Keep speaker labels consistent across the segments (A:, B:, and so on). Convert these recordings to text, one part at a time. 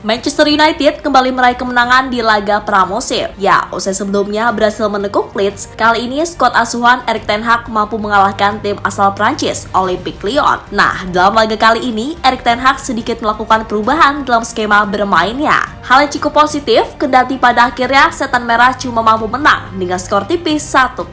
A: Manchester United kembali meraih kemenangan di laga pramusim. Ya, usai sebelumnya berhasil menekuk Leeds, kali ini skuad asuhan Erik ten Hag mampu mengalahkan tim asal Prancis, Olympique Lyon. Nah, dalam laga kali ini, Erik ten Hag sedikit melakukan perubahan dalam skema bermainnya. Hal yang cukup positif, kendati pada akhirnya Setan Merah cuma mampu menang dengan skor tipis 1-0.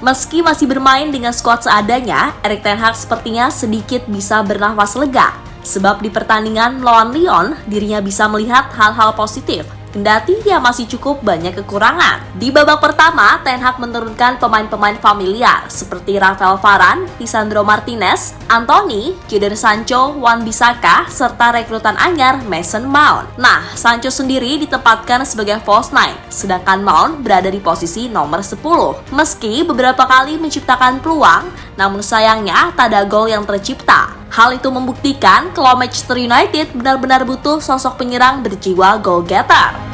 A: Meski masih bermain dengan skuad seadanya, Erik ten Hag sepertinya sedikit bisa bernafas lega. Sebab di pertandingan melawan Lyon, dirinya bisa melihat hal-hal positif. Kendati dia masih cukup banyak kekurangan. Di babak pertama, Ten Hag menurunkan pemain-pemain familiar seperti Rafael Varane, Lisandro Martinez, Anthony, Jadon Sancho, Wan-Bissaka, serta rekrutan anyar Mason Mount. Nah, Sancho sendiri ditempatkan sebagai false nine, sedangkan Mount berada di posisi nomor 10. Meski beberapa kali menciptakan peluang, namun sayangnya tak ada gol yang tercipta. Hal itu membuktikan kalau Manchester United benar-benar butuh sosok penyerang berjiwa goal-getter.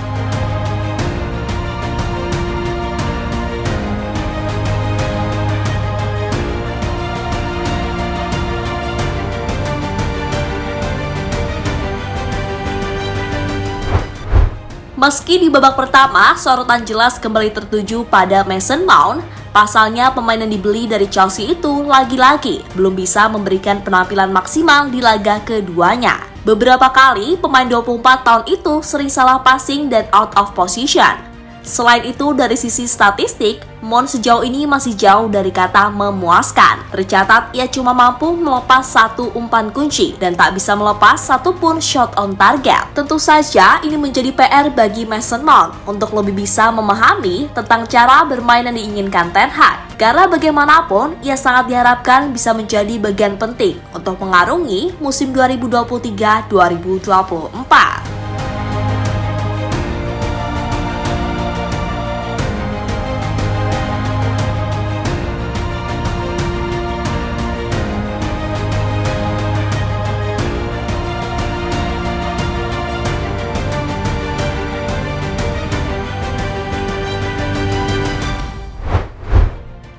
A: Meski di babak pertama, sorotan jelas kembali tertuju pada Mason Mount, pasalnya pemain yang dibeli dari Chelsea itu lagi-lagi belum bisa memberikan penampilan maksimal di laga keduanya. Beberapa kali pemain 24 tahun itu sering salah passing dan out of position. Selain itu, dari sisi statistik, Mount sejauh ini masih jauh dari kata memuaskan. Tercatat ia cuma mampu melepas 1 umpan kunci dan tak bisa melepas satupun shot on target. Tentu saja ini menjadi PR bagi Mason Mount untuk lebih bisa memahami tentang cara bermain yang diinginkan Ten Hag. Karena bagaimanapun, ia sangat diharapkan bisa menjadi bagian penting untuk mengarungi musim 2023-2024.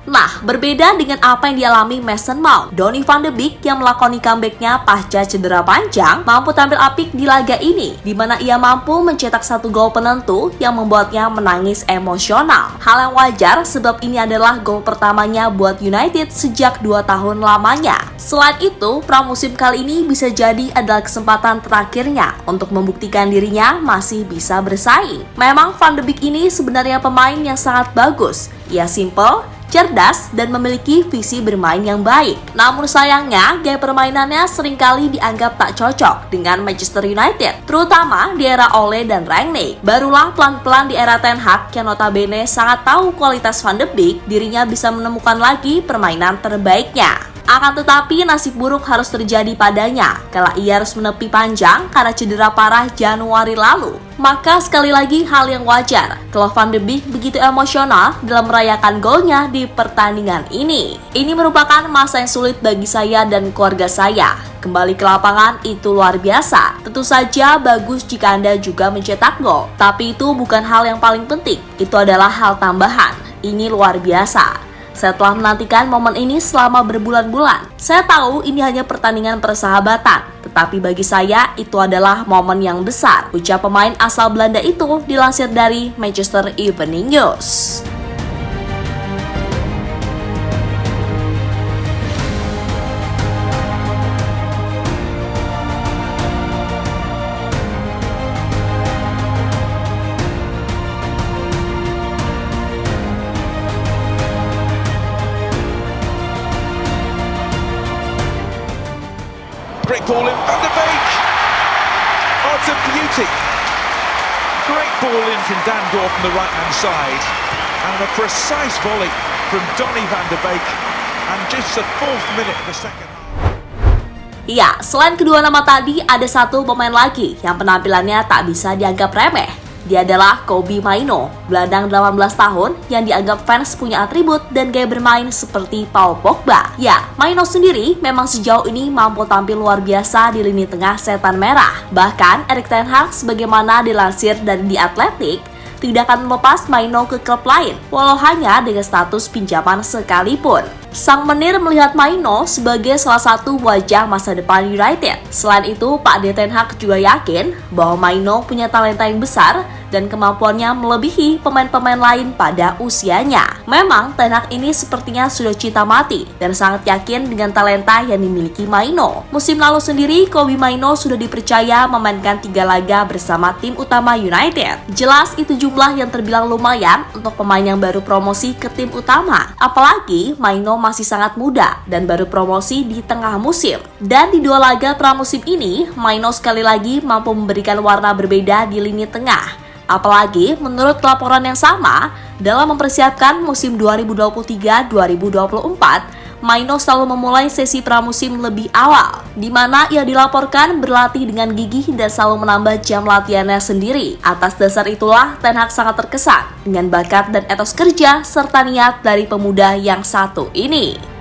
A: Nah, berbeda dengan apa yang dialami Mason Mount, Donny van de Beek yang melakoni comeback-nya pasca cedera panjang mampu tampil apik di laga ini, di mana ia mampu mencetak 1 gol penentu yang membuatnya menangis emosional. Hal yang wajar sebab ini adalah gol pertamanya buat United sejak 2 tahun lamanya. Selain itu, pramusim kali ini bisa jadi adalah kesempatan terakhirnya untuk membuktikan dirinya masih bisa bersaing. Memang Van de Beek ini sebenarnya pemain yang sangat bagus. Ia simple, cerdas, dan memiliki visi bermain yang baik. Namun sayangnya, gaya permainannya seringkali dianggap tak cocok dengan Manchester United, terutama di era Ole dan Rangnick. Barulah pelan-pelan di era Ten Hag yang notabene sangat tahu kualitas Van de Beek, dirinya bisa menemukan lagi permainan terbaiknya. Akan tetapi nasib buruk harus terjadi padanya kala ia harus menepi panjang karena cedera parah Januari lalu. Maka sekali lagi hal yang wajar kalau Van de Beek begitu emosional dalam merayakan golnya di pertandingan ini. Ini merupakan masa yang sulit bagi saya dan keluarga saya. Kembali ke lapangan itu luar biasa. Tentu saja bagus jika Anda juga mencetak gol, tapi itu bukan hal yang paling penting. Itu adalah hal tambahan. Ini luar biasa. Saya telah menantikan momen ini selama berbulan-bulan. Saya tahu ini hanya pertandingan persahabatan, tetapi bagi saya itu adalah momen yang besar, ucap pemain asal Belanda itu dilansir dari Manchester Evening News.
B: Great ball in, Van de Beek! Oh, it's a beauty! Great ball in from Dan Gore from the right-hand side. And a precise volley from Donny van de Beek. And just the 4th minute of the second half.
A: Iya, selain kedua nama tadi, ada satu pemain lagi yang penampilannya tak bisa dianggap remeh. Dia adalah Kobbie Mainoo, gelandang 18 tahun yang dianggap fans punya atribut dan gaya bermain seperti Paul Pogba. Ya, Mainoo sendiri memang sejauh ini mampu tampil luar biasa di lini tengah setan merah. Bahkan Erik ten Hag sebagaimana dilansir dari The Athletic, tidak akan melepas Mainoo ke klub lain, walau hanya dengan status pinjaman sekalipun. Sang menir melihat Mainoo sebagai salah satu wajah masa depan United. Selain itu, Pak Ten Hag juga yakin bahwa Mainoo punya talenta yang besar dan kemampuannya melebihi pemain-pemain lain pada usianya. Memang Ten Hag ini sepertinya sudah cinta mati dan sangat yakin dengan talenta yang dimiliki Mainoo. Musim lalu sendiri, Kobbie Mainoo sudah dipercaya memainkan 3 laga bersama tim utama United. Jelas itu jumlah yang terbilang lumayan untuk pemain yang baru promosi ke tim utama. Apalagi Mainoo masih sangat muda dan baru promosi di tengah musim. Dan di 2 laga pramusim ini, Mainoo sekali lagi mampu memberikan warna berbeda di lini tengah. Apalagi menurut laporan yang sama, dalam mempersiapkan musim 2023-2024, Mainoo selalu memulai sesi pramusim lebih awal, di mana ia dilaporkan berlatih dengan gigih dan selalu menambah jam latihannya sendiri. Atas dasar itulah, Ten Hag sangat terkesan dengan bakat dan etos kerja serta niat dari pemuda yang satu ini.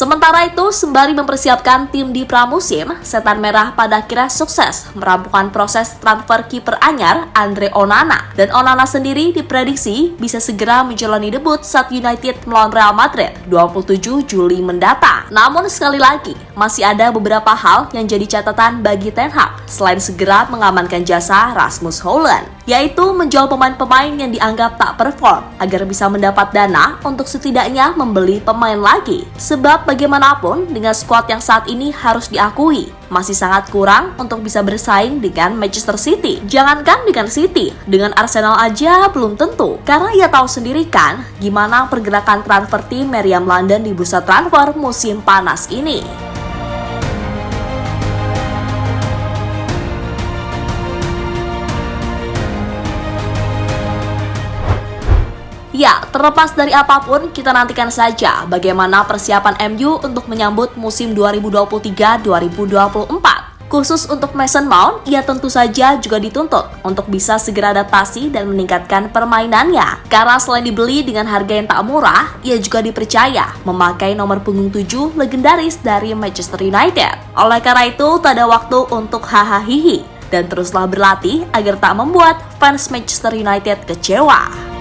A: Sementara itu, sembari mempersiapkan tim di pramusim, Setan Merah pada akhirnya sukses merampungkan proses transfer kiper anyar Andre Onana. Dan Onana sendiri diprediksi bisa segera menjalani debut saat United melawan Real Madrid 27 Juli mendatang. Namun sekali lagi, masih ada beberapa hal yang jadi catatan bagi Ten Hag selain segera mengamankan jasa Rasmus Hojlund, yaitu menjual pemain-pemain yang dianggap tak perform agar bisa mendapat dana untuk setidaknya membeli pemain lagi. Sebab bagaimanapun dengan skuad yang saat ini harus diakui masih sangat kurang untuk bisa bersaing dengan Manchester City. Jangankan dengan City, dengan Arsenal aja belum tentu. Karena ia tahu sendiri kan gimana pergerakan transfer tim Meriam London di bursa transfer musim panas ini. Ya, terlepas dari apapun, kita nantikan saja bagaimana persiapan MU untuk menyambut musim 2023-2024. Khusus untuk Mason Mount, ia tentu saja juga dituntut untuk bisa segera adaptasi dan meningkatkan permainannya. Karena selain dibeli dengan harga yang tak murah, ia juga dipercaya memakai nomor punggung 7 legendaris dari Manchester United. Oleh karena itu, tak ada waktu untuk hahaha dan teruslah berlatih agar tak membuat fans Manchester United kecewa.